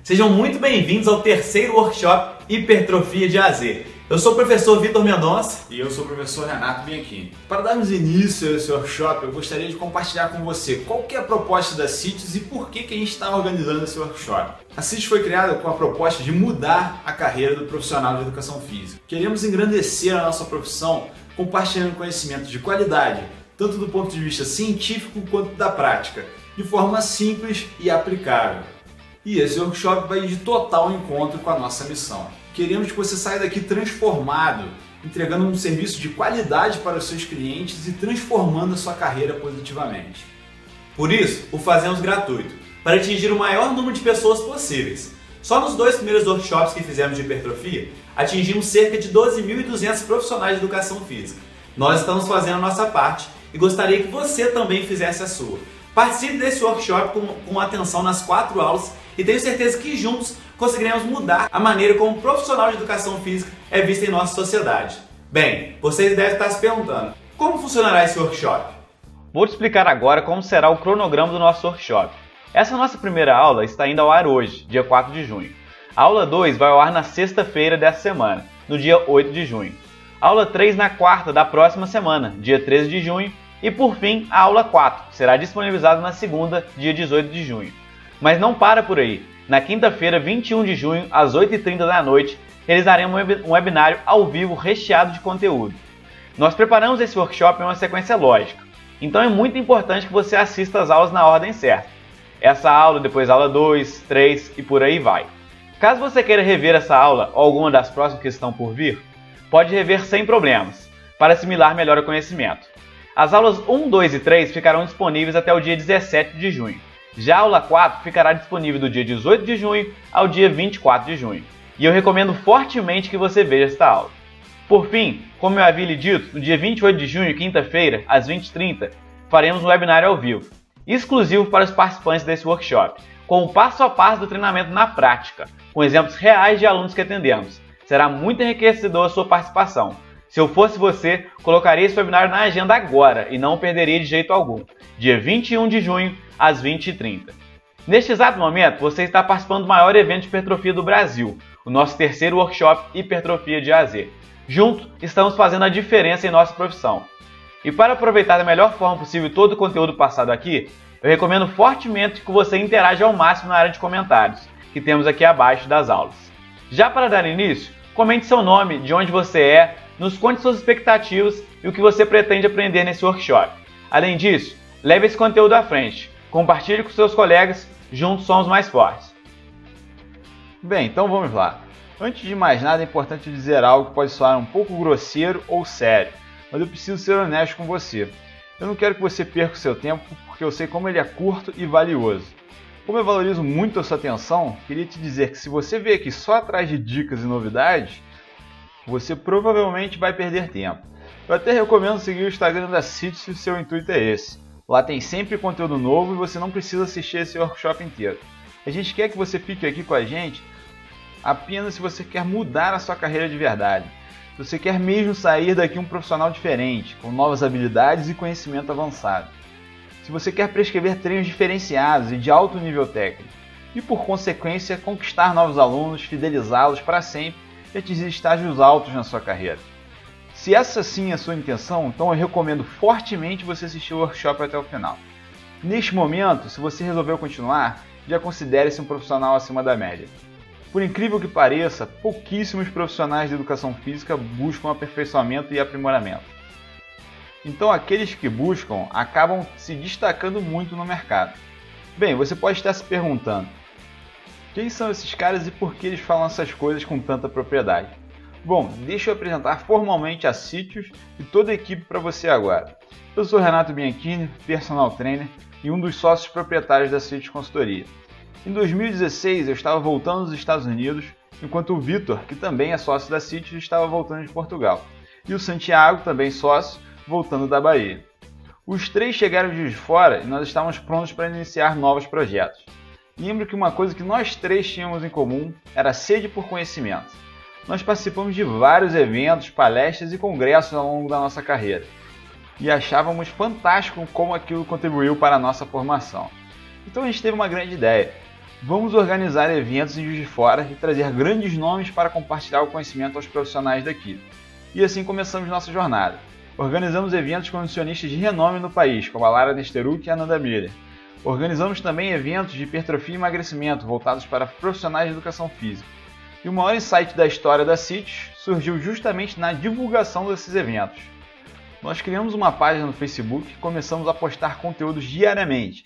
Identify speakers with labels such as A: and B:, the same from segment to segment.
A: Sejam muito bem-vindos ao terceiro workshop Hipertrofia de A a Z. Eu sou o professor Vitor Mendonça.
B: E eu sou o professor Renato Bianchini. Para darmos início a esse workshop, eu gostaria de compartilhar com você qual que é a proposta da CITES e por que a gente está organizando esse workshop. A CITES foi criada com a proposta de mudar a carreira do profissional de educação física. Queremos engrandecer a nossa profissão compartilhando conhecimento de qualidade, tanto do ponto de vista científico quanto da prática, de forma simples e aplicável. E esse workshop vai de total encontro com a nossa missão. Queremos que você saia daqui transformado, entregando um serviço de qualidade para os seus clientes e transformando a sua carreira positivamente.
A: Por isso, o fazemos gratuito, para atingir o maior número de pessoas possíveis. Só nos 2 primeiros workshops que fizemos de hipertrofia, atingimos cerca de 12.200 profissionais de educação física. Nós estamos fazendo a nossa parte e gostaria que você também fizesse a sua. Participe desse workshop com atenção nas 4 aulas e tenho certeza que juntos conseguiremos mudar a maneira como o profissional de educação física é visto em nossa sociedade. Bem, vocês devem estar se perguntando, como funcionará esse workshop?
C: Vou te explicar agora como será o cronograma do nosso workshop. Essa nossa primeira aula está indo ao ar hoje, dia 4 de junho. A aula 2 vai ao ar na sexta-feira dessa semana, no dia 8 de junho. A aula 3 na quarta da próxima semana, dia 13 de junho. E por fim, a aula 4, que será disponibilizada na segunda, dia 18 de junho. Mas não para por aí. Na quinta-feira, 21 de junho, às 8h30 da noite, realizaremos um webinário ao vivo recheado de conteúdo. Nós preparamos esse workshop em uma sequência lógica, então é muito importante que você assista às aulas na ordem certa. Essa aula, depois a aula 2, 3 e por aí vai. Caso você queira rever essa aula ou alguma das próximas que estão por vir, pode rever sem problemas, para assimilar melhor o conhecimento. As aulas 1, 2 e 3 ficarão disponíveis até o dia 17 de junho. Já a aula 4 ficará disponível do dia 18 de junho ao dia 24 de junho. E eu recomendo fortemente que você veja esta aula. Por fim, como eu havia lhe dito, no dia 28 de junho, quinta-feira, às 20h30, faremos um webinário ao vivo, exclusivo para os participantes desse workshop, com o passo a passo do treinamento na prática, com exemplos reais de alunos que atendemos. Será muito enriquecedor a sua participação. Se eu fosse você, colocaria esse webinário na agenda agora e não o perderia de jeito algum. Dia 21 de junho, às 20h30. Neste exato momento, você está participando do maior evento de hipertrofia do Brasil, o nosso terceiro workshop Hipertrofia de A a Z. Juntos, estamos fazendo a diferença em nossa profissão. E para aproveitar da melhor forma possível todo o conteúdo passado aqui, eu recomendo fortemente que você interaja ao máximo na área de comentários, que temos aqui abaixo das aulas. Já para dar início, comente seu nome, de onde você é, nos conte suas expectativas e o que você pretende aprender nesse workshop. Além disso, leve esse conteúdo à frente, compartilhe com seus colegas, juntos somos mais fortes.
D: Bem, então vamos lá. Antes de mais nada é importante dizer algo que pode soar um pouco grosseiro ou sério, mas eu preciso ser honesto com você. Eu não quero que você perca o seu tempo porque eu sei como ele é curto e valioso. Como eu valorizo muito a sua atenção, queria te dizer que se você veio aqui só atrás de dicas e novidades, você provavelmente vai perder tempo. Eu até recomendo seguir o Instagram da CITES se o seu intuito é esse. Lá tem sempre conteúdo novo e você não precisa assistir esse workshop inteiro. A gente quer que você fique aqui com a gente apenas se você quer mudar a sua carreira de verdade. Se você quer mesmo sair daqui um profissional diferente, com novas habilidades e conhecimento avançado. Se você quer prescrever treinos diferenciados e de alto nível técnico. E por consequência, conquistar novos alunos, fidelizá-los para sempre e atingir estágios altos na sua carreira. Se essa sim é a sua intenção, então eu recomendo fortemente você assistir o workshop até o final. Neste momento, se você resolveu continuar, já considere-se um profissional acima da média. Por incrível que pareça, pouquíssimos profissionais de educação física buscam aperfeiçoamento e aprimoramento. Então aqueles que buscam acabam se destacando muito no mercado. Bem, você pode estar se perguntando, quem são esses caras e por que eles falam essas coisas com tanta propriedade? Bom, deixa eu apresentar formalmente a CITES e toda a equipe para você agora. Eu sou Renato Bianchini, personal trainer e um dos sócios proprietários da CITES Consultoria. Em 2016 eu estava voltando dos Estados Unidos, enquanto o Vitor, que também é sócio da CITES, estava voltando de Portugal. E o Santiago, também sócio, voltando da Bahia. Os 3 chegaram de fora e nós estávamos prontos para iniciar novos projetos. Lembro que uma coisa que nós 3 tínhamos em comum era a sede por conhecimento. Nós participamos de vários eventos, palestras e congressos ao longo da nossa carreira. E achávamos fantástico como aquilo contribuiu para a nossa formação. Então a gente teve uma grande ideia. Vamos organizar eventos em Juiz de Fora e trazer grandes nomes para compartilhar o conhecimento aos profissionais daqui. E assim começamos nossa jornada. Organizamos eventos com nutricionistas de renome no país, como a Lara Nesteruk e a Ananda Miller. Organizamos também eventos de hipertrofia e emagrecimento voltados para profissionais de educação física. E o maior insight da história da CITES surgiu justamente na divulgação desses eventos. Nós criamos uma página no Facebook e começamos a postar conteúdos diariamente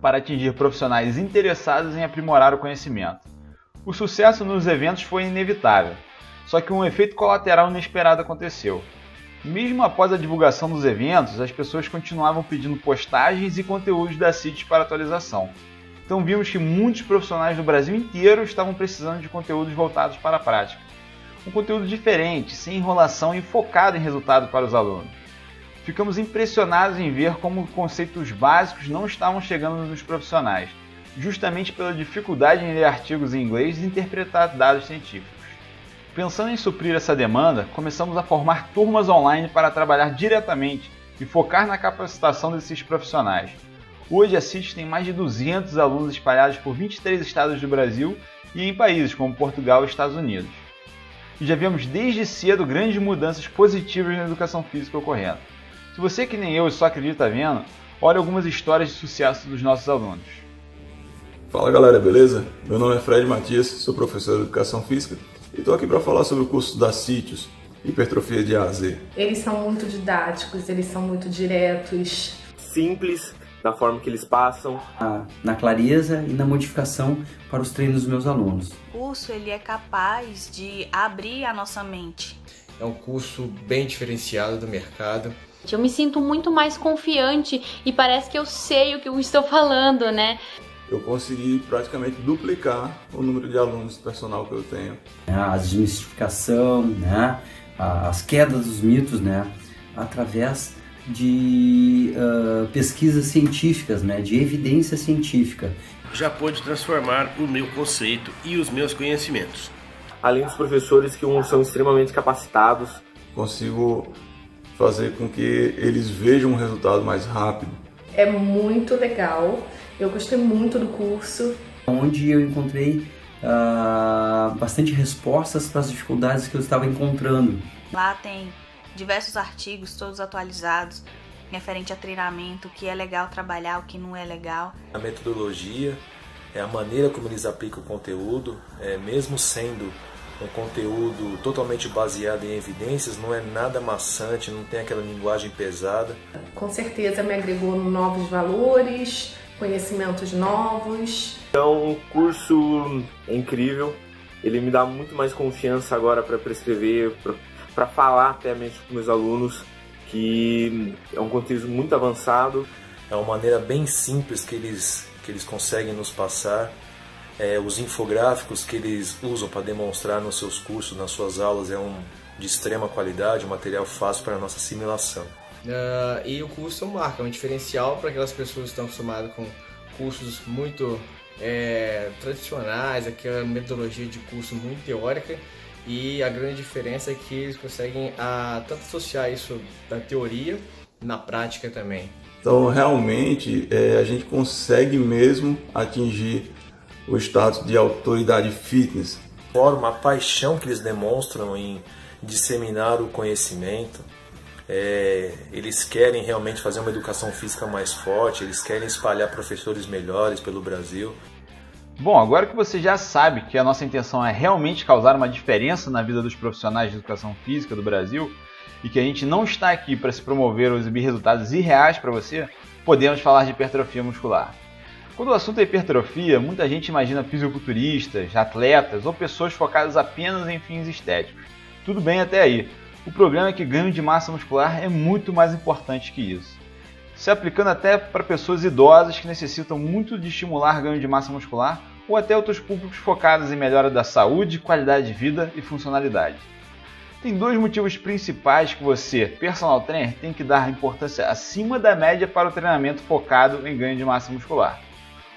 D: para atingir profissionais interessados em aprimorar o conhecimento. O sucesso nos eventos foi inevitável, só que um efeito colateral inesperado aconteceu. Mesmo após a divulgação dos eventos, as pessoas continuavam pedindo postagens e conteúdos da CITES para atualização. Então vimos que muitos profissionais do Brasil inteiro estavam precisando de conteúdos voltados para a prática. Um conteúdo diferente, sem enrolação e focado em resultado para os alunos. Ficamos impressionados em ver como conceitos básicos não estavam chegando nos profissionais, justamente pela dificuldade em ler artigos em inglês e interpretar dados científicos. Pensando em suprir essa demanda, começamos a formar turmas online para trabalhar diretamente e focar na capacitação desses profissionais. Hoje a CITES tem mais de 200 alunos espalhados por 23 estados do Brasil e em países como Portugal e Estados Unidos. E já vemos desde cedo grandes mudanças positivas na educação física ocorrendo. Se você que nem eu só acredita vendo, olha algumas histórias de sucesso dos nossos alunos.
E: Fala galera, beleza? Meu nome é Fred Matias, sou professor de Educação Física e estou aqui para falar sobre o curso da CITES, Hipertrofia de A a Z.
F: Eles são muito didáticos, eles são muito diretos.
G: Simples na forma que eles passam.
H: Na clareza e na modificação para os treinos dos meus alunos.
I: O curso ele é capaz de abrir a nossa mente.
J: É um curso bem diferenciado do mercado.
K: Eu me sinto muito mais confiante e parece que eu sei o que eu estou falando, né?
E: Eu consegui praticamente duplicar o número de alunos personal que eu tenho.
H: A desmistificação, né? As quedas dos mitos, né? Através de pesquisas científicas, né? De evidência científica.
L: Já pôde transformar o meu conceito e os meus conhecimentos.
G: Além dos professores que são extremamente capacitados.
E: Consigo fazer com que eles vejam um resultado mais rápido.
F: É muito legal, eu gostei muito do curso.
H: Onde eu encontrei bastante respostas para as dificuldades que eu estava encontrando.
I: Lá tem diversos artigos, todos atualizados, referente a treinamento, o que é legal trabalhar, o que não é legal.
J: A metodologia, a maneira como eles aplicam o conteúdo, mesmo sendo um conteúdo totalmente baseado em evidências, não é nada maçante, não tem aquela linguagem pesada.
F: Com certeza me agregou novos valores, conhecimentos novos.
G: Então o curso é incrível, ele me dá muito mais confiança agora para prescrever, para falar até mesmo com meus alunos, que é um conteúdo muito avançado.
J: É uma maneira bem simples que eles conseguem nos passar. Os infográficos que eles usam para demonstrar nos seus cursos, nas suas aulas, de extrema qualidade, um material fácil para a nossa assimilação. E o curso marca um diferencial para aquelas pessoas que estão acostumadas com cursos muito tradicionais, aquela metodologia de curso muito teórica, e a grande diferença é que eles conseguem tanto associar isso da teoria na prática também.
E: Então realmente a gente consegue mesmo atingir o status de autoridade fitness.
J: Fora a paixão que eles demonstram em disseminar o conhecimento, eles querem realmente fazer uma educação física mais forte, eles querem espalhar professores melhores pelo Brasil.
D: Bom, agora que você já sabe que a nossa intenção é realmente causar uma diferença na vida dos profissionais de educação física do Brasil e que a gente não está aqui para se promover ou exibir resultados irreais para você, podemos falar de hipertrofia muscular. Quando o assunto é hipertrofia, muita gente imagina fisiculturistas, atletas ou pessoas focadas apenas em fins estéticos. Tudo bem até aí. O problema é que ganho de massa muscular é muito mais importante que isso. Se aplicando até para pessoas idosas que necessitam muito de estimular ganho de massa muscular ou até outros públicos focados em melhora da saúde, qualidade de vida e funcionalidade. Tem dois motivos principais que você, personal trainer, tem que dar importância acima da média para o treinamento focado em ganho de massa muscular.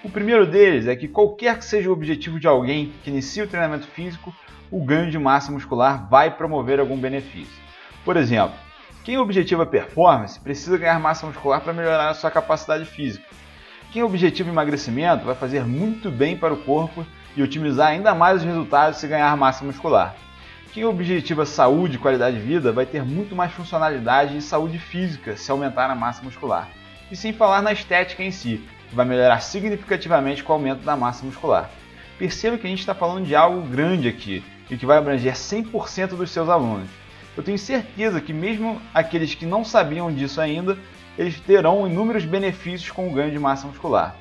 D: O primeiro deles é que qualquer que seja o objetivo de alguém que inicie o treinamento físico, o ganho de massa muscular vai promover algum benefício. Por exemplo, quem objetiva performance precisa ganhar massa muscular para melhorar a sua capacidade física. Quem objetiva emagrecimento vai fazer muito bem para o corpo e otimizar ainda mais os resultados se ganhar massa muscular. Quem objetiva saúde e qualidade de vida vai ter muito mais funcionalidade e saúde física se aumentar a massa muscular. E sem falar na estética em si, que vai melhorar significativamente com o aumento da massa muscular. Perceba que a gente está falando de algo grande aqui e que vai abranger 100% dos seus alunos. Eu tenho certeza que mesmo aqueles que não sabiam disso ainda, eles terão inúmeros benefícios com o ganho de massa muscular.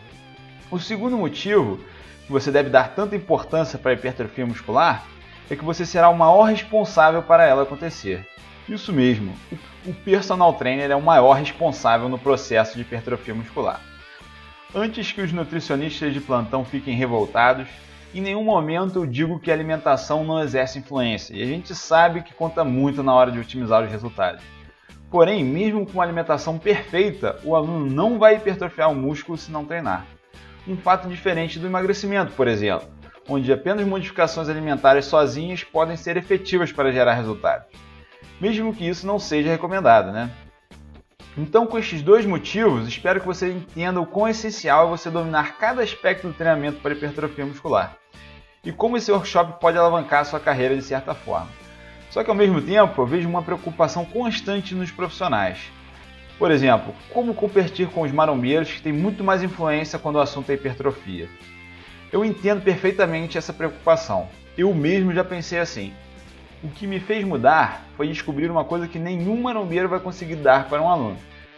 D: O segundo motivo que você deve dar tanta importância para a hipertrofia muscular é que você será o maior responsável para ela acontecer. Isso mesmo, o personal trainer é o maior responsável no processo de hipertrofia muscular. Antes que os nutricionistas de plantão fiquem revoltados, em nenhum momento eu digo que a alimentação não exerce influência, e a gente sabe que conta muito na hora de otimizar os resultados. Porém, mesmo com uma alimentação perfeita, o aluno não vai hipertrofiar o músculo se não treinar. Um fato diferente do emagrecimento, por exemplo, onde apenas modificações alimentares sozinhas podem ser efetivas para gerar resultados. Mesmo que isso não seja recomendado, né? Então, com estes dois motivos, espero que você entenda o quão essencial é você dominar cada aspecto do treinamento para hipertrofia muscular e como esse workshop pode alavancar a sua carreira de certa forma. Só que ao mesmo tempo, eu vejo uma preocupação constante nos profissionais. Por exemplo, como competir com os marombeiros que têm muito mais influência quando o assunto é hipertrofia? Eu entendo perfeitamente essa preocupação. Eu mesmo já pensei assim. O que me fez mudar foi descobrir uma coisa que nenhum marombeiro vai conseguir dar para um aluno: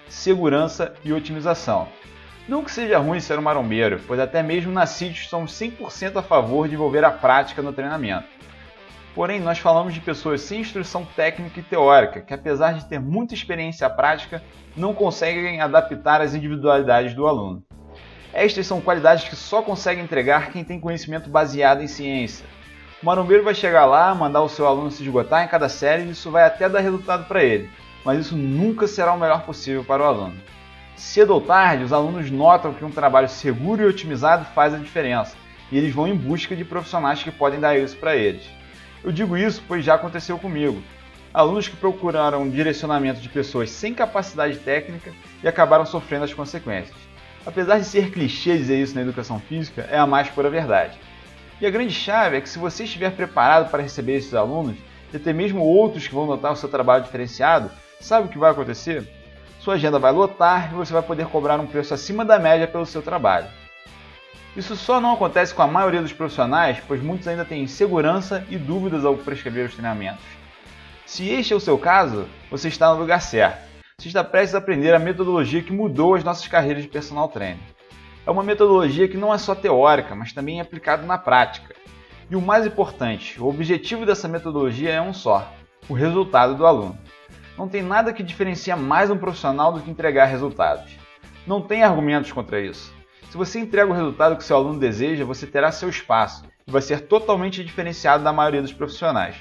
D: segurança e otimização. Não que seja ruim ser um marombeiro, pois até mesmo na CITES somos 100% a favor de envolver a prática no treinamento. Porém, nós falamos de pessoas sem instrução técnica e teórica, que apesar de ter muita experiência prática, não conseguem adaptar às individualidades do aluno. Estas são qualidades que só consegue entregar quem tem conhecimento baseado em ciência. O marombeiro vai chegar lá, mandar o seu aluno se esgotar em cada série e isso vai até dar resultado para ele, mas isso nunca será o melhor possível para o aluno. Cedo ou tarde, os alunos notam que um trabalho seguro e otimizado faz a diferença, e eles vão em busca de profissionais que podem dar isso para eles. Eu digo isso pois já aconteceu comigo. Alunos que procuraram direcionamento de pessoas sem capacidade técnica e acabaram sofrendo as consequências. Apesar de ser clichê dizer isso na educação física, é a mais pura verdade. E a grande chave é que se você estiver preparado para receber esses alunos, e até mesmo outros que vão notar o seu trabalho diferenciado, sabe o que vai acontecer? Sua agenda vai lotar e você vai poder cobrar um preço acima da média pelo seu trabalho. Isso só não acontece com a maioria dos profissionais, pois muitos ainda têm insegurança e dúvidas ao prescrever os treinamentos. Se este é o seu caso, você está no lugar certo. Você está prestes a aprender a metodologia que mudou as nossas carreiras de personal trainer. É uma metodologia que não é só teórica, mas também é aplicada na prática. E o mais importante, o objetivo dessa metodologia é um só: o resultado do aluno. Não tem nada que diferencia mais um profissional do que entregar resultados. Não tem argumentos contra isso. Se você entrega o resultado que seu aluno deseja, você terá seu espaço e vai ser totalmente diferenciado da maioria dos profissionais.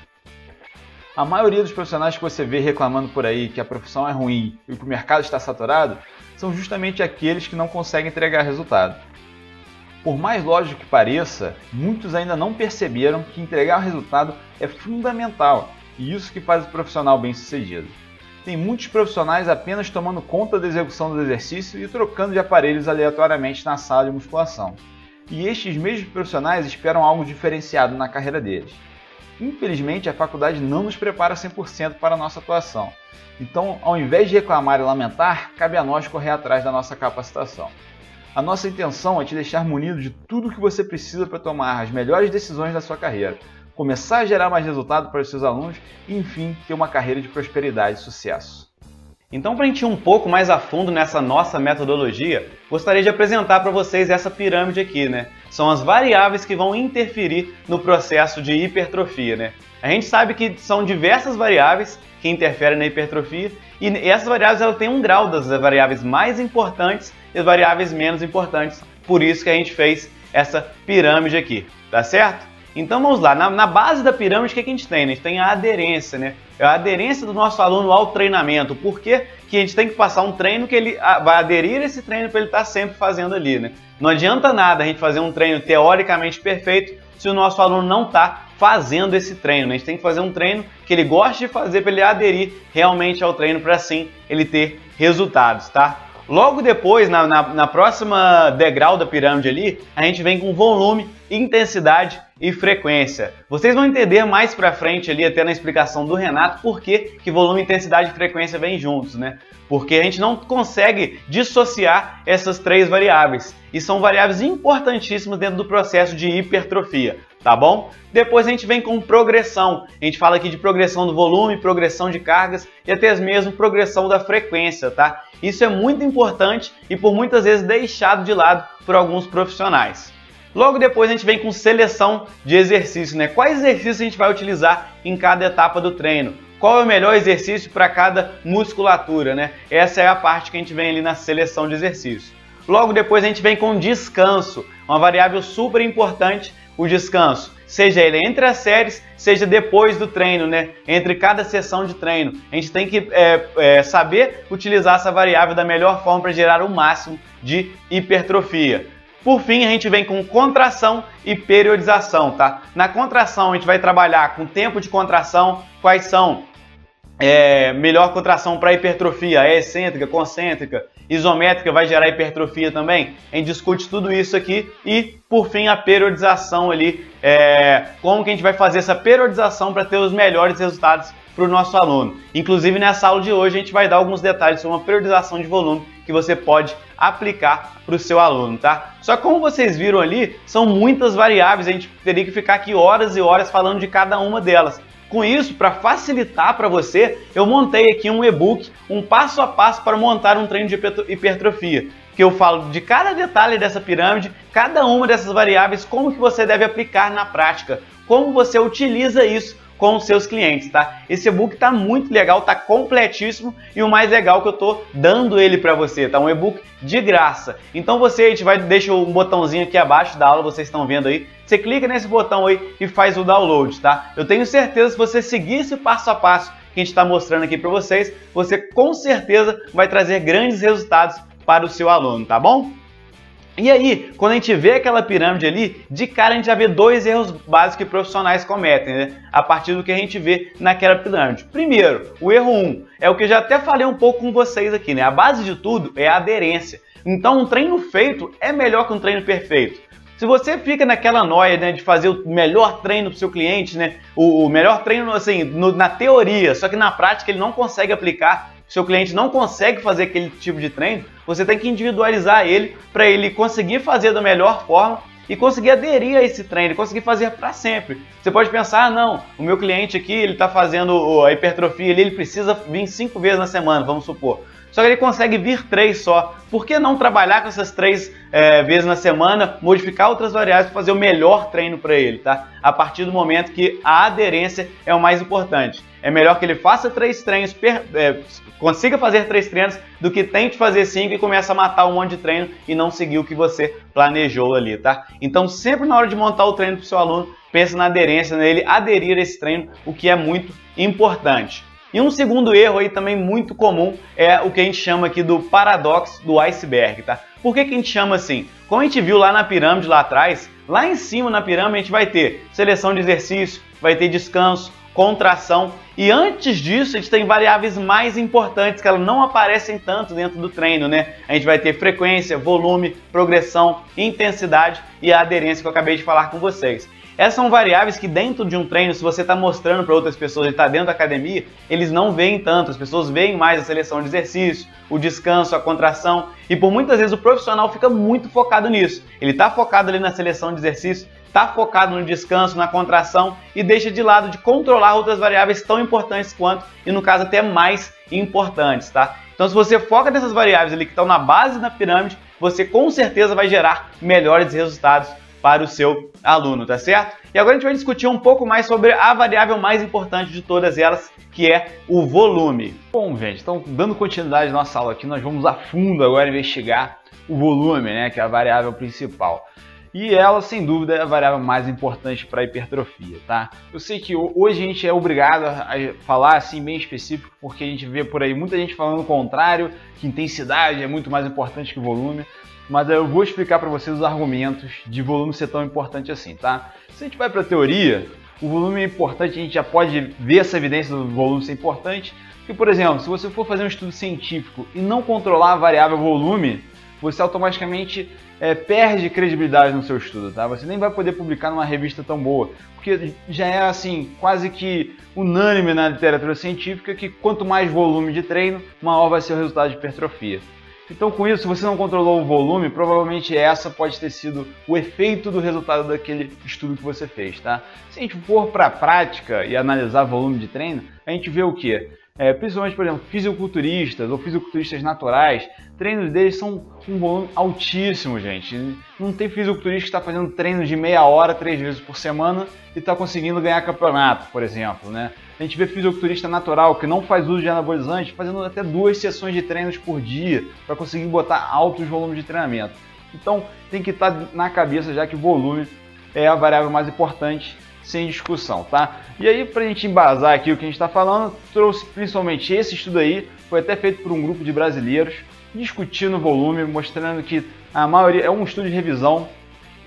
D: A maioria dos profissionais que você vê reclamando por aí que a profissão é ruim e que o mercado está saturado são justamente aqueles que não conseguem entregar resultado. Por mais lógico que pareça, muitos ainda não perceberam que entregar o resultado é fundamental e isso que faz o profissional bem-sucedido. Tem muitos profissionais apenas tomando conta da execução do exercício e trocando de aparelhos aleatoriamente na sala de musculação. E estes mesmos profissionais esperam algo diferenciado na carreira deles. Infelizmente, a faculdade não nos prepara 100% para a nossa atuação. Então, ao invés de reclamar e lamentar, cabe a nós correr atrás da nossa capacitação. A nossa intenção é te deixar munido de tudo o que você precisa para tomar as melhores decisões da sua carreira, começar a gerar mais resultado para os seus alunos e, enfim, ter uma carreira de prosperidade e sucesso.
C: Então, para a gente ir um pouco mais a fundo nessa nossa metodologia, gostaria de apresentar para vocês essa pirâmide aqui, né? São as variáveis que vão interferir no processo de hipertrofia, né? A gente sabe que são diversas variáveis que interferem na hipertrofia e essas variáveis elas têm um grau das variáveis mais importantes e as variáveis menos importantes. Por isso que a gente fez essa pirâmide aqui, tá certo? Então vamos lá, na base da pirâmide o que a gente tem? A gente tem a aderência, né? É a aderência do nosso aluno ao treinamento. Por que a gente tem que passar um treino que ele vai aderir a esse treino para ele estar sempre fazendo ali, né? Não adianta nada a gente fazer um treino teoricamente perfeito se o nosso aluno não está fazendo esse treino, né? A gente tem que fazer um treino que ele goste de fazer para ele aderir realmente ao treino para assim ele ter resultados, tá? Logo depois, na próxima degrau da pirâmide ali, a gente vem com volume, intensidade e frequência. Vocês vão entender mais pra frente ali, até na explicação do Renato, por que volume, intensidade e frequência vêm juntos, né? Porque a gente não consegue dissociar essas três variáveis. E são variáveis importantíssimas dentro do processo de hipertrofia, tá bom? Depois a gente vem com progressão. A gente fala aqui de progressão do volume, progressão de cargas e até mesmo progressão da frequência, tá? Isso é muito importante e por muitas vezes deixado de lado por alguns profissionais. Logo depois a gente vem com seleção de exercício, né? Quais exercícios a gente vai utilizar em cada etapa do treino? Qual é o melhor exercício para cada musculatura, né? Essa é a parte que a gente vem ali na seleção de exercício. Logo depois a gente vem com descanso, uma variável super importante, o descanso. Seja ele entre as séries, seja depois do treino, né? Entre cada sessão de treino. A gente tem que saber utilizar essa variável da melhor forma para gerar o máximo de hipertrofia. Por fim, a gente vem com contração e periodização, tá? Na contração, a gente vai trabalhar com tempo de contração, quais são melhor contração para hipertrofia, excêntrica, concêntrica, isométrica vai gerar hipertrofia também. A gente discute tudo isso aqui e, por fim, a periodização ali, como que a gente vai fazer essa periodização para ter os melhores resultados para o nosso aluno. Inclusive, nessa aula de hoje, a gente vai dar alguns detalhes sobre uma periodização de volume que você pode aplicar para o seu aluno, tá? Só que como vocês viram ali, são muitas variáveis, a gente teria que ficar aqui horas e horas falando de cada uma delas. Com isso, para facilitar para você, eu montei aqui um e-book, um passo a passo para montar um treino de hipertrofia, que eu falo de cada detalhe dessa pirâmide, cada uma dessas variáveis, como que você deve aplicar na prática, como você utiliza isso com os seus clientes, tá? Esse e-book tá muito legal, tá completíssimo e o mais legal que eu tô dando ele para você, tá? Um e-book de graça. Então a gente deixa um botãozinho aqui abaixo da aula, vocês estão vendo aí. Você clica nesse botão aí e faz o download, tá? Eu tenho certeza que se você seguir esse passo a passo que a gente está mostrando aqui para vocês, você com certeza vai trazer grandes resultados para o seu aluno, tá bom? E aí, quando a gente vê aquela pirâmide ali, de cara a gente já vê dois erros básicos que profissionais cometem, né? A partir do que a gente vê naquela pirâmide. Primeiro, o erro 1 é o que eu já até falei um pouco com vocês aqui, né? A base de tudo é a aderência. Então, um treino feito é melhor que um treino perfeito. Se você fica naquela noia, né, de fazer o melhor treino para o seu cliente, né? O melhor treino, assim, na teoria, só que na prática ele não consegue aplicar, seu cliente não consegue fazer aquele tipo de treino, você tem que individualizar ele para ele conseguir fazer da melhor forma e conseguir aderir a esse treino, conseguir fazer para sempre. Você pode pensar, não, o meu cliente aqui, ele está fazendo a hipertrofia, ele precisa vir 5 vezes na semana, vamos supor. Só que ele consegue vir 3 só. Por que não trabalhar com essas 3 vezes na semana, modificar outras variáveis para fazer o melhor treino para ele, tá? A partir do momento que a aderência é o mais importante. É melhor que ele faça 3 treinos, consiga fazer 3 treinos, do que tente fazer 5 e comece a matar um monte de treino e não seguir o que você planejou ali, tá? Então, sempre na hora de montar o treino para o seu aluno, pense na aderência, nele aderir a esse treino, o que é muito importante. E um segundo erro aí também muito comum é o que a gente chama aqui do paradoxo do iceberg, tá? Por que a gente chama assim? Como a gente viu lá na pirâmide lá atrás, lá em cima na pirâmide a gente vai ter seleção de exercício, vai ter descanso, contração e antes disso a gente tem variáveis mais importantes que elas não aparecem tanto dentro do treino, né? A gente vai ter frequência, volume, progressão, intensidade e a aderência que eu acabei de falar com vocês. Essas são variáveis que dentro de um treino, se você está mostrando para outras pessoas, ele está dentro da academia, eles não veem tanto, as pessoas veem mais a seleção de exercício, o descanso, a contração, e por muitas vezes o profissional fica muito focado nisso. Ele está focado ali na seleção de exercício, está focado no descanso, na contração e deixa de lado de controlar outras variáveis tão importantes quanto, e no caso até mais importantes, tá? Então se você foca nessas variáveis ali que estão na base da pirâmide, você com certeza vai gerar melhores resultados para o seu aluno, tá certo? E agora a gente vai discutir um pouco mais sobre a variável mais importante de todas elas, que é o volume.
D: Bom, gente, então dando continuidade à nossa aula aqui, nós vamos a fundo agora investigar o volume, né, que é a variável principal. E ela, sem dúvida, é a variável mais importante para a hipertrofia, tá? Eu sei que hoje a gente é obrigado a falar assim bem específico, porque a gente vê por aí muita gente falando o contrário, que intensidade é muito mais importante que volume. Mas eu vou explicar para vocês os argumentos de volume ser tão importante assim, tá? Se a gente vai para a teoria, O volume é importante, a gente já pode ver essa evidência do volume ser importante. Porque, por exemplo, se você for fazer um estudo científico e não controlar a variável volume, você automaticamente perde credibilidade no seu estudo, tá? Você nem vai poder publicar numa revista tão boa, porque já é assim, quase que unânime na literatura científica que quanto mais volume de treino, maior vai ser o resultado de hipertrofia. Então, com isso, se você não controlou o volume, provavelmente essa pode ter sido o efeito do resultado daquele estudo que você fez, tá? Se a gente for para a prática e analisar volume de treino, a gente vê o quê? Principalmente, por exemplo, fisiculturistas ou fisiculturistas naturais, treinos deles são um volume altíssimo, gente. Não tem fisiculturista que está fazendo treino de meia hora, 3 vezes por semana e está conseguindo ganhar campeonato, por exemplo, né? A gente vê fisiculturista natural que não faz uso de anabolizante fazendo até 2 sessões de treinos por dia para conseguir botar altos volumes de treinamento. Então tem que estar na cabeça já que o volume é a variável mais importante, sem discussão, tá? E aí, para a gente embasar aqui o que a gente está falando, trouxe principalmente esse estudo aí, foi até feito por um grupo de brasileiros, discutindo o volume, mostrando que a maioria, é um estudo de revisão,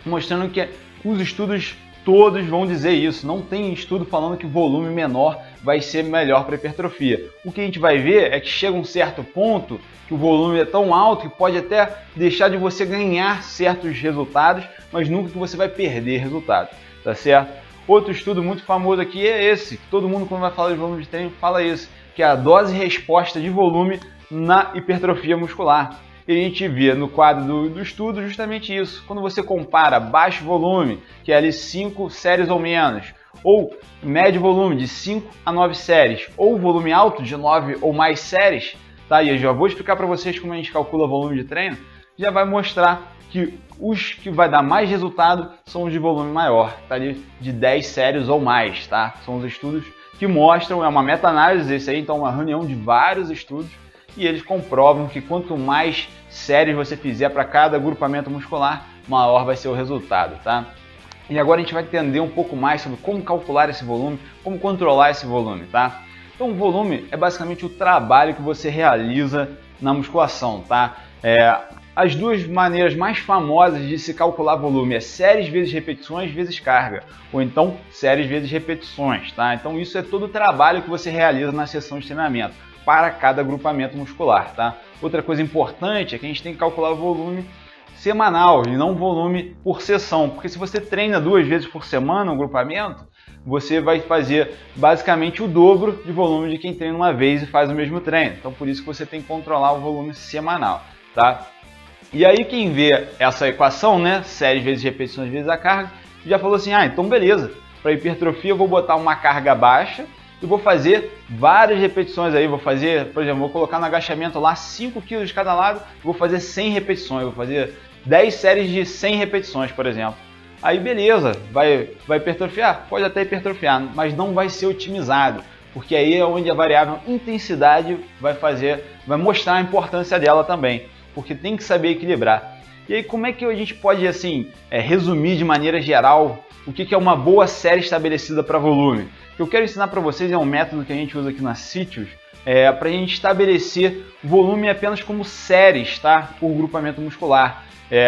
D: mostrando que os estudos todos vão dizer isso, não tem estudo falando que volume menor vai ser melhor para hipertrofia. O que a gente vai ver é que chega um certo ponto que o volume é tão alto que pode até deixar de você ganhar certos resultados, mas nunca que você vai perder resultados, tá certo? Outro estudo muito famoso aqui é esse, que todo mundo quando vai falar de volume de treino fala isso, que é a dose-resposta de volume na hipertrofia muscular. E a gente vê no quadro do estudo justamente isso. Quando você compara baixo volume, que é ali 5 séries ou menos, ou médio volume de 5 a 9 séries, ou volume alto de 9 ou mais séries, tá? E eu já vou explicar para vocês como a gente calcula volume de treino, já vai mostrar que os que vai dar mais resultado são os de volume maior, tá ali de 10 séries ou mais, tá? São os estudos que mostram, é uma meta-análise esse aí, então uma reunião de vários estudos, e eles comprovam que quanto mais séries você fizer para cada agrupamento muscular, maior vai ser o resultado, tá? E agora a gente vai entender um pouco mais sobre como calcular esse volume, como controlar esse volume, tá? Então o volume é basicamente o trabalho que você realiza na musculação, tá? As duas maneiras mais famosas de se calcular volume é séries vezes repetições vezes carga, ou então séries vezes repetições, tá? Então isso é todo o trabalho que você realiza na sessão de treinamento para cada agrupamento muscular, tá? Outra coisa importante é que a gente tem que calcular o volume semanal e não volume por sessão, porque se você treina 2 vezes por semana um agrupamento, você vai fazer basicamente o dobro de volume de quem treina uma vez e faz o mesmo treino. Então por isso que você tem que controlar o volume semanal, tá? E aí quem vê essa equação, né, séries vezes repetições vezes a carga, já falou assim, então beleza, para hipertrofia eu vou botar uma carga baixa e vou fazer várias repetições aí, vou fazer, por exemplo, vou colocar no agachamento lá 5 kg de cada lado, vou fazer 100 repetições, vou fazer 10 séries de 100 repetições, por exemplo. Aí beleza, vai hipertrofiar? Pode até hipertrofiar, mas não vai ser otimizado, porque aí é onde a variável intensidade vai mostrar a importância dela também, porque tem que saber equilibrar. E aí como é que a gente pode assim resumir de maneira geral o que é uma boa série estabelecida para volume? O que eu quero ensinar para vocês é um método que a gente usa aqui na Sítios, para a gente estabelecer volume apenas como séries, tá? Por grupamento muscular.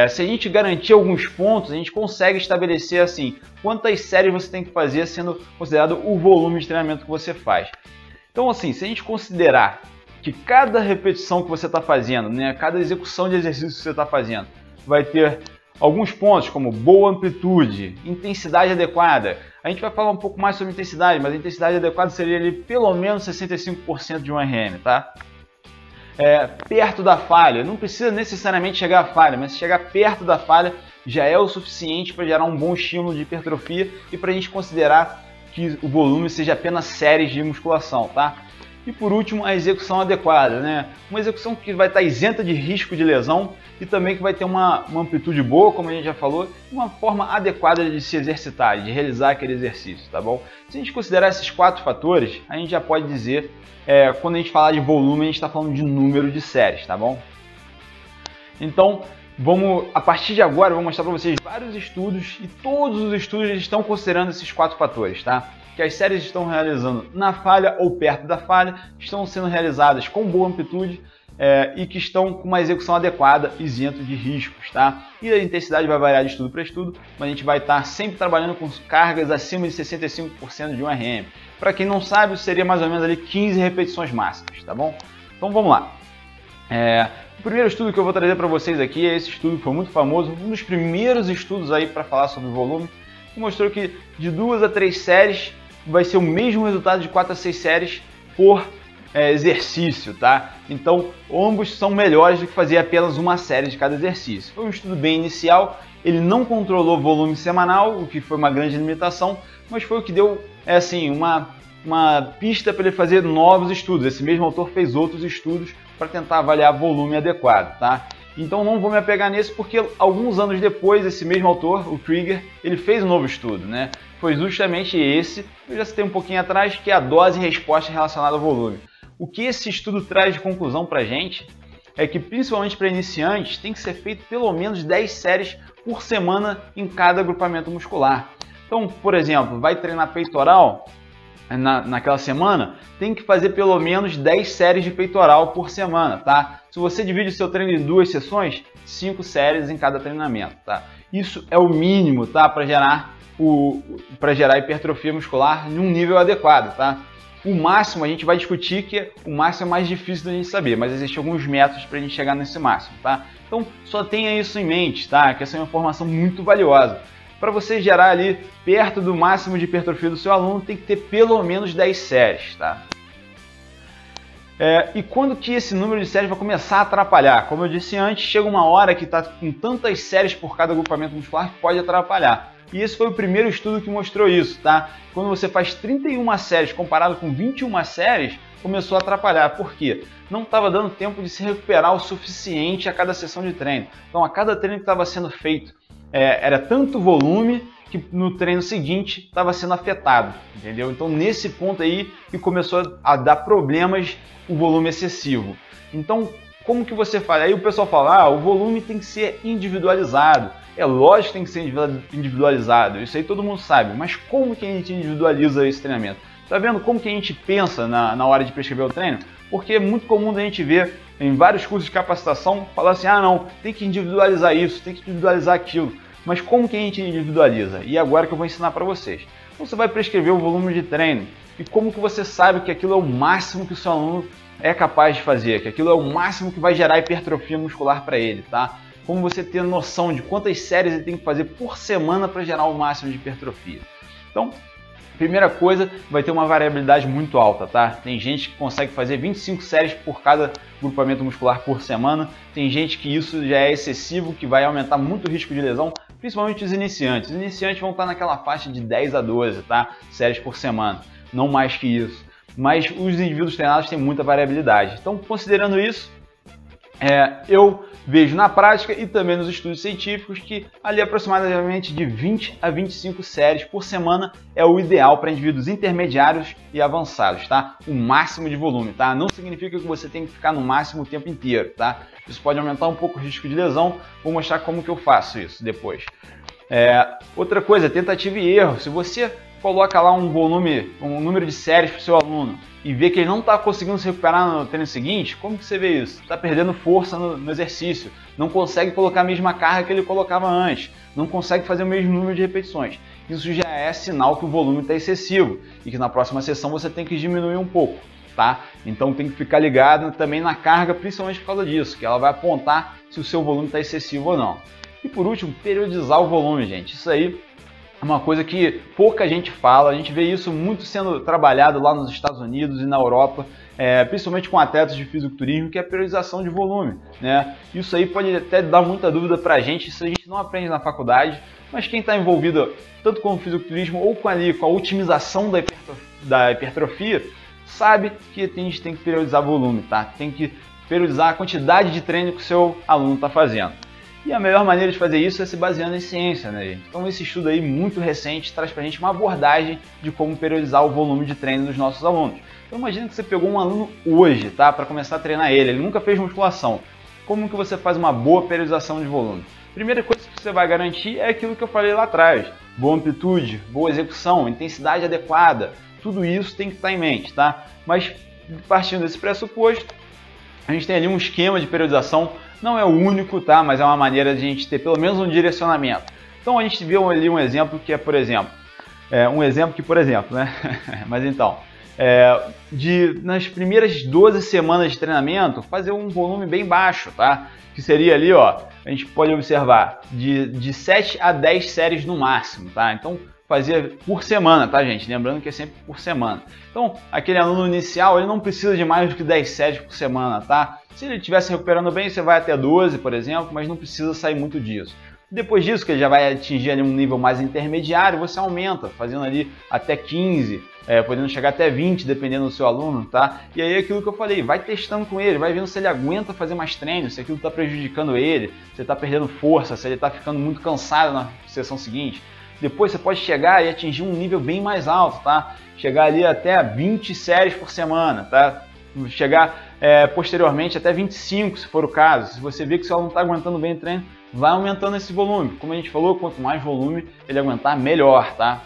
D: Se a gente garantir alguns pontos, a gente consegue estabelecer assim quantas séries você tem que fazer sendo considerado o volume de treinamento que você faz. Então assim, se a gente considerar que cada repetição que você está fazendo, né, cada execução de exercício que você está fazendo, vai ter alguns pontos como boa amplitude, intensidade adequada. A gente vai falar um pouco mais sobre intensidade, mas a intensidade adequada seria ali pelo menos 65% de 1 RM, tá? Perto da falha, não precisa necessariamente chegar à falha, mas se chegar perto da falha já é o suficiente para gerar um bom estímulo de hipertrofia e para a gente considerar que o volume seja apenas séries de musculação, tá? E por último, a execução adequada, né? Uma execução que vai estar isenta de risco de lesão e também que vai ter uma amplitude boa, como a gente já falou, uma forma adequada de se exercitar, de realizar aquele exercício, tá bom? Se a gente considerar esses 4 fatores, a gente já pode dizer, quando a gente falar de volume, a gente está falando de número de séries, tá bom? Então, a partir de agora, eu vou mostrar para vocês vários estudos e todos os estudos estão considerando esses 4 fatores, tá? Que as séries estão realizando na falha ou perto da falha, estão sendo realizadas com boa amplitude e que estão com uma execução adequada, isento de riscos, tá? E a intensidade vai variar de estudo para estudo, mas a gente vai estar sempre trabalhando com cargas acima de 65% de 1 RM. Para quem não sabe, isso seria mais ou menos ali 15 repetições máximas, tá bom? Então vamos lá. O primeiro estudo que eu vou trazer para vocês aqui é esse estudo que foi muito famoso, um dos primeiros estudos aí para falar sobre volume, que mostrou que de 2 a 3 séries vai ser o mesmo resultado de 4 a 6 séries por exercício, tá? Então, ambos são melhores do que fazer apenas uma série de cada exercício. Foi um estudo bem inicial, ele não controlou o volume semanal, o que foi uma grande limitação, mas foi o que deu, uma pista para ele fazer novos estudos. Esse mesmo autor fez outros estudos para tentar avaliar volume adequado, tá? Então não vou me apegar nesse porque alguns anos depois, esse mesmo autor, o Krieger, ele fez um novo estudo, né? Foi justamente esse, eu já citei um pouquinho atrás, que é a dose e resposta relacionada ao volume. O que esse estudo traz de conclusão para a gente é que, principalmente para iniciantes, tem que ser feito pelo menos 10 séries por semana em cada agrupamento muscular. Então, por exemplo, vai treinar peitoral naquela semana, tem que fazer pelo menos 10 séries de peitoral por semana, tá? Se você divide o seu treino em 2 sessões, 5 séries em cada treinamento, tá? Isso é o mínimo, tá? Para gerar hipertrofia muscular em um nível adequado, tá? O máximo a gente vai discutir, que o máximo é mais difícil da gente saber, mas existem alguns métodos para a gente chegar nesse máximo, tá? Então só tenha isso em mente, tá? Que essa é uma informação muito valiosa. Para você gerar ali perto do máximo de hipertrofia do seu aluno, tem que ter pelo menos 10 séries, tá? E quando que esse número de séries vai começar a atrapalhar? Como eu disse antes, chega uma hora que está com tantas séries por cada agrupamento muscular que pode atrapalhar. E esse foi o primeiro estudo que mostrou isso, tá? Quando você faz 31 séries comparado com 21 séries, começou a atrapalhar. Por quê? Não estava dando tempo de se recuperar o suficiente a cada sessão de treino. Então, a cada treino que estava sendo feito, era tanto volume que no treino seguinte estava sendo afetado, entendeu? Então, nesse ponto aí que começou a dar problemas o volume excessivo. Então, como que você faz? Aí o pessoal fala, o volume tem que ser individualizado. É lógico que tem que ser individualizado, isso aí todo mundo sabe, mas como que a gente individualiza esse treinamento? Tá vendo como que a gente pensa na hora de prescrever o treino? Porque é muito comum a gente ver em vários cursos de capacitação falar assim, não, tem que individualizar isso, tem que individualizar aquilo. Mas como que a gente individualiza? E agora que eu vou ensinar para vocês. Você vai prescrever o volume de treino e como que você sabe que aquilo é o máximo que o seu aluno é capaz de fazer, que aquilo é o máximo que vai gerar hipertrofia muscular para ele, tá? Como você ter noção de quantas séries ele tem que fazer por semana para gerar o máximo de hipertrofia. Então, primeira coisa, vai ter uma variabilidade muito alta, tá? Tem gente que consegue fazer 25 séries por cada grupamento muscular por semana. Tem gente que isso já é excessivo, que vai aumentar muito o risco de lesão, principalmente os iniciantes. Os iniciantes vão estar naquela faixa de 10 a 12, tá? Séries por semana, não mais que isso. Mas os indivíduos treinados têm muita variabilidade. Então, considerando isso, eu vejo na prática e também nos estudos científicos que ali aproximadamente de 20 a 25 séries por semana é o ideal para indivíduos intermediários e avançados, tá? O máximo de volume, tá? Não significa que você tem que ficar no máximo o tempo inteiro, tá? Isso pode aumentar um pouco o risco de lesão, vou mostrar como que eu faço isso depois. Outra coisa, tentativa e erro. Se você coloca lá um número de séries para o seu aluno e vê que ele não está conseguindo se recuperar no treino seguinte, como que você vê isso? Está perdendo força no exercício, não consegue colocar a mesma carga que ele colocava antes, não consegue fazer o mesmo número de repetições. Isso já é sinal que o volume está excessivo e que na próxima sessão você tem que diminuir um pouco, tá? Então tem que ficar ligado também na carga, principalmente por causa disso, que ela vai apontar se o seu volume está excessivo ou não. E por último, periodizar o volume, gente. Isso aí é uma coisa que pouca gente fala, a gente vê isso muito sendo trabalhado lá nos Estados Unidos e na Europa, principalmente com atletas de fisiculturismo, que é a periodização de volume, né? Isso aí pode até dar muita dúvida pra gente, isso a gente não aprende na faculdade, mas quem está envolvido tanto com o fisiculturismo ou com a otimização da hipertrofia, sabe que a gente tem que periodizar volume, tá? Tem que periodizar a quantidade de treino que o seu aluno está fazendo. E a melhor maneira de fazer isso é se baseando em ciência, né, gente? Então esse estudo aí muito recente traz pra gente uma abordagem de como periodizar o volume de treino dos nossos alunos. Então imagina que você pegou um aluno hoje, tá? Para começar a treinar ele nunca fez musculação. Como que você faz uma boa periodização de volume? Primeira coisa que você vai garantir é aquilo que eu falei lá atrás. Boa amplitude, boa execução, intensidade adequada. Tudo isso tem que estar em mente, tá? Mas partindo desse pressuposto,
C: a gente tem ali um esquema de periodização, não é o único, tá? Mas é uma maneira de a gente ter pelo menos um direcionamento. Então a gente viu ali um exemplo que é, por exemplo, né? Mas então, nas primeiras 12 semanas de treinamento, fazer um volume bem baixo, tá? Que seria ali, ó, a gente pode observar, de 7 a 10 séries no máximo, tá? Então, fazer por semana, tá, gente? Lembrando que é sempre por semana. Então, aquele aluno inicial, ele não precisa de mais do que 10 séries por semana, tá? Se ele estiver se recuperando bem, você vai até 12, por exemplo, mas não precisa sair muito disso. Depois disso, que ele já vai atingir ali um nível mais intermediário, você aumenta, fazendo ali até 15, podendo chegar até 20, dependendo do seu aluno, tá? E aí é aquilo que eu falei, vai testando com ele, vai vendo se ele aguenta fazer mais treino, se aquilo está prejudicando ele, se ele está perdendo força, se ele está ficando muito cansado na sessão seguinte. Depois você pode chegar e atingir um nível bem mais alto, tá? Chegar ali até 20 séries por semana, tá? Chegar posteriormente até 25, se for o caso. Se você vê que seu aluno está aguentando bem o treino, vai aumentando esse volume. Como a gente falou, quanto mais volume ele aguentar, melhor, tá?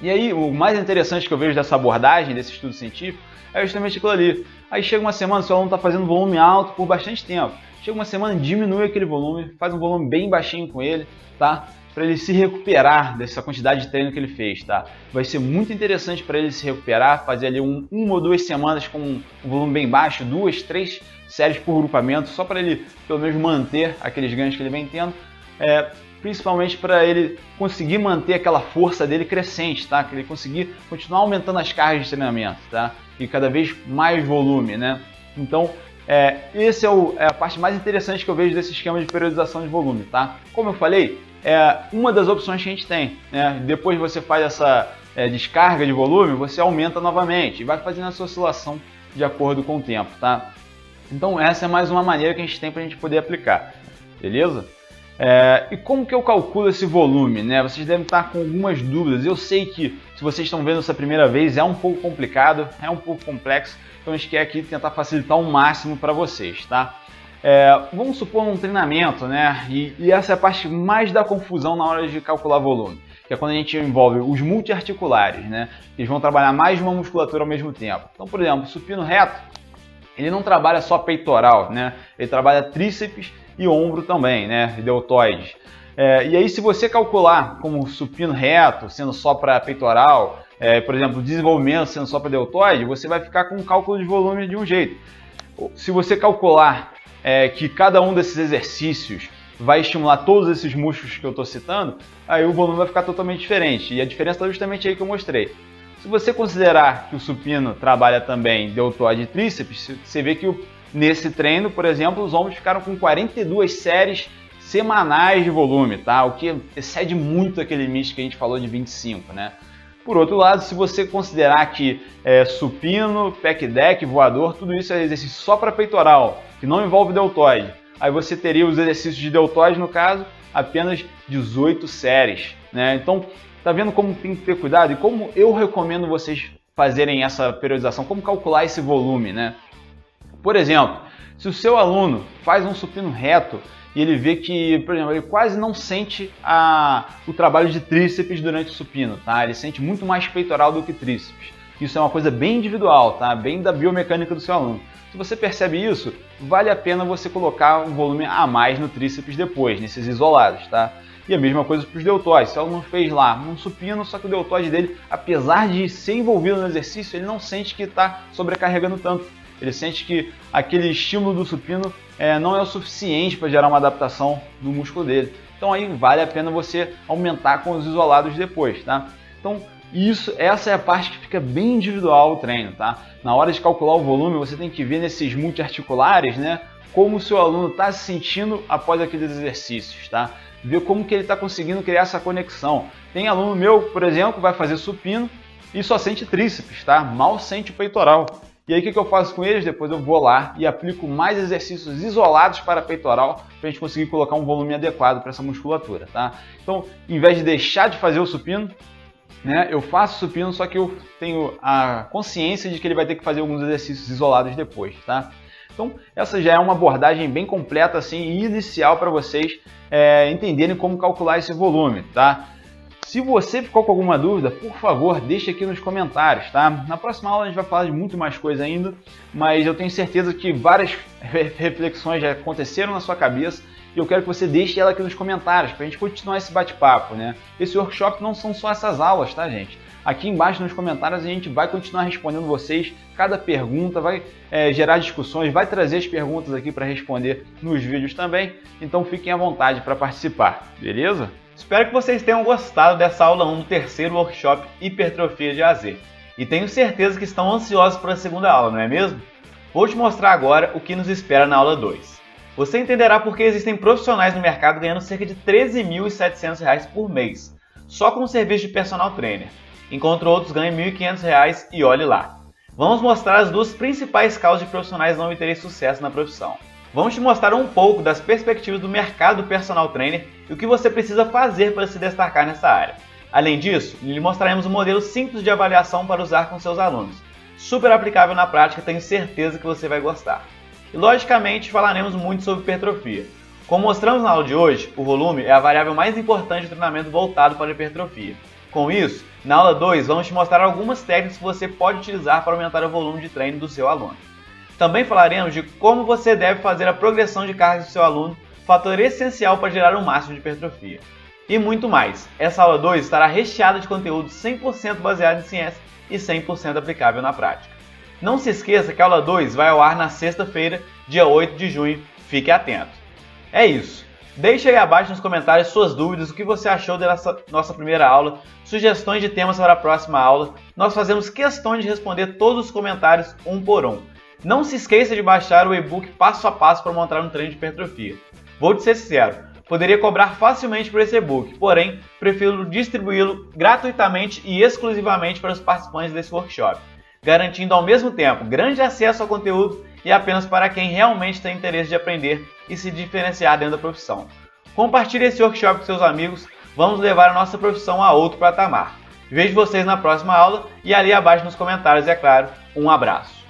C: E aí, o mais interessante que eu vejo dessa abordagem, desse estudo científico, é justamente aquilo ali. Aí chega uma semana, seu aluno está fazendo volume alto por bastante tempo. Chega uma semana, diminui aquele volume, faz um volume bem baixinho com ele, tá? Para ele se recuperar dessa quantidade de treino que ele fez, tá? Vai ser muito interessante para ele se recuperar, fazer ali uma ou duas semanas com um volume bem baixo, 2, 3 séries por grupamento, só para ele pelo menos manter aqueles ganhos que ele vem tendo, principalmente para ele conseguir manter aquela força dele crescente, tá? Que ele conseguir continuar aumentando as cargas de treinamento, tá? E cada vez mais volume, né? Então, esse é a parte mais interessante que eu vejo desse esquema de periodização de volume, tá? Como eu falei, é uma das opções que a gente tem, né? Depois você faz essa descarga de volume, você aumenta novamente e vai fazendo essa oscilação de acordo com o tempo, tá? Então essa é mais uma maneira que a gente tem para a gente poder aplicar, beleza? E como que eu calculo esse volume, né? Vocês devem estar com algumas dúvidas. Eu sei que se vocês estão vendo essa primeira vez é um pouco complicado, é um pouco complexo, então a gente quer aqui tentar facilitar o máximo para vocês, tá? Vamos supor um treinamento, né? E essa é a parte mais da confusão na hora de calcular volume, que é quando a gente envolve os multiarticulares, né? Eles vão trabalhar mais de uma musculatura ao mesmo tempo. Então, por exemplo, o supino reto, ele não trabalha só peitoral, né? Ele trabalha tríceps e ombro também, né? E deltoides. E aí, se você calcular como supino reto, sendo só para peitoral, por exemplo, desenvolvimento sendo só para deltoide, você vai ficar com um cálculo de volume de um jeito. Se você calcular que cada um desses exercícios vai estimular todos esses músculos que eu estou citando, aí o volume vai ficar totalmente diferente. E a diferença está justamente aí que eu mostrei. Se você considerar que o supino trabalha também deltoide e tríceps, você vê que nesse treino, por exemplo, os ombros ficaram com 42 séries semanais de volume, tá? O que excede muito aquele limite que a gente falou de 25, né? Por outro lado, se você considerar que supino, pec deck, voador, tudo isso é exercício só para peitoral, que não envolve deltoide, aí você teria os exercícios de deltoide, no caso, apenas 18 séries, né? Então, tá vendo como tem que ter cuidado e como eu recomendo vocês fazerem essa periodização, como calcular esse volume, né? Por exemplo, se o seu aluno faz um supino reto e ele vê que, por exemplo, ele quase não sente o trabalho de tríceps durante o supino, tá? Ele sente muito mais peitoral do que tríceps. Isso é uma coisa bem individual, tá? Bem da biomecânica do seu aluno. Se você percebe isso, vale a pena você colocar um volume a mais no tríceps depois, nesses isolados, tá? E a mesma coisa para os deltoides. Se o aluno fez lá um supino, só que o deltoide dele, apesar de ser envolvido no exercício, ele não sente que está sobrecarregando tanto. Ele sente que aquele estímulo do supino não é o suficiente para gerar uma adaptação no músculo dele. Então aí vale a pena você aumentar com os isolados depois, tá? Então essa é a parte que fica bem individual o treino, tá? Na hora de calcular o volume, você tem que ver nesses multiarticulares, né? Como o seu aluno está se sentindo após aqueles exercícios, tá? Ver como que ele está conseguindo criar essa conexão. Tem aluno meu, por exemplo, que vai fazer supino e só sente tríceps, tá? Mal sente o peitoral. E aí o que eu faço com eles? Depois eu vou lá e aplico mais exercícios isolados para peitoral para a gente conseguir colocar um volume adequado para essa musculatura, tá? Então, em vez de deixar de fazer o supino, né, eu faço supino, só que eu tenho a consciência de que ele vai ter que fazer alguns exercícios isolados depois, tá? Então, essa já é uma abordagem bem completa assim, e inicial para vocês entenderem como calcular esse volume, tá?
D: Se você ficou com alguma dúvida, por favor, deixe aqui nos comentários, tá? Na próxima aula a gente vai falar de muito mais coisa ainda, mas eu tenho certeza que várias reflexões já aconteceram na sua cabeça e eu quero que você deixe ela aqui nos comentários para a gente continuar esse bate-papo, né? Esse workshop não são só essas aulas, tá, gente? Aqui embaixo nos comentários a gente vai continuar respondendo vocês, cada pergunta vai gerar discussões, vai trazer as perguntas aqui para responder nos vídeos também, então fiquem à vontade para participar, beleza? Espero que vocês tenham gostado dessa aula 1 do terceiro workshop Hipertrofia de A a Z. E tenho certeza que estão ansiosos para a segunda aula, não é mesmo? Vou te mostrar agora o que nos espera na aula 2. Você entenderá por que existem profissionais no mercado ganhando cerca de R$ 13.700 por mês, só com o serviço de personal trainer, enquanto outros ganham R$ 1.500 e olhe lá. Vamos mostrar as duas principais causas de profissionais não obterem sucesso na profissão. Vamos te mostrar um pouco das perspectivas do mercado do personal trainer e o que você precisa fazer para se destacar nessa área. Além disso, lhe mostraremos um modelo simples de avaliação para usar com seus alunos. Super aplicável na prática, tenho certeza que você vai gostar. E logicamente falaremos muito sobre hipertrofia. Como mostramos na aula de hoje, o volume é a variável mais importante do treinamento voltado para a hipertrofia. Com isso, na aula 2 vamos te mostrar algumas técnicas que você pode utilizar para aumentar o volume de treino do seu aluno. Também falaremos de como você deve fazer a progressão de cargas do seu aluno, fator essencial para gerar um máximo de hipertrofia. E muito mais. Essa aula 2 estará recheada de conteúdo 100% baseado em ciência e 100% aplicável na prática. Não se esqueça que a aula 2 vai ao ar na sexta-feira, dia 8 de junho. Fique atento. É isso. Deixe aí abaixo nos comentários suas dúvidas, o que você achou dessa nossa primeira aula, sugestões de temas para a próxima aula. Nós fazemos questão de responder todos os comentários um por um. Não se esqueça de baixar o e-book passo a passo para montar um treino de hipertrofia. Vou te ser sincero, poderia cobrar facilmente por esse e-book, porém, prefiro distribuí-lo gratuitamente e exclusivamente para os participantes desse workshop, garantindo ao mesmo tempo grande acesso ao conteúdo e apenas para quem realmente tem interesse de aprender e se diferenciar dentro da profissão. Compartilhe esse workshop com seus amigos, vamos levar a nossa profissão a outro patamar. Vejo vocês na próxima aula e ali abaixo nos comentários, é claro, um abraço.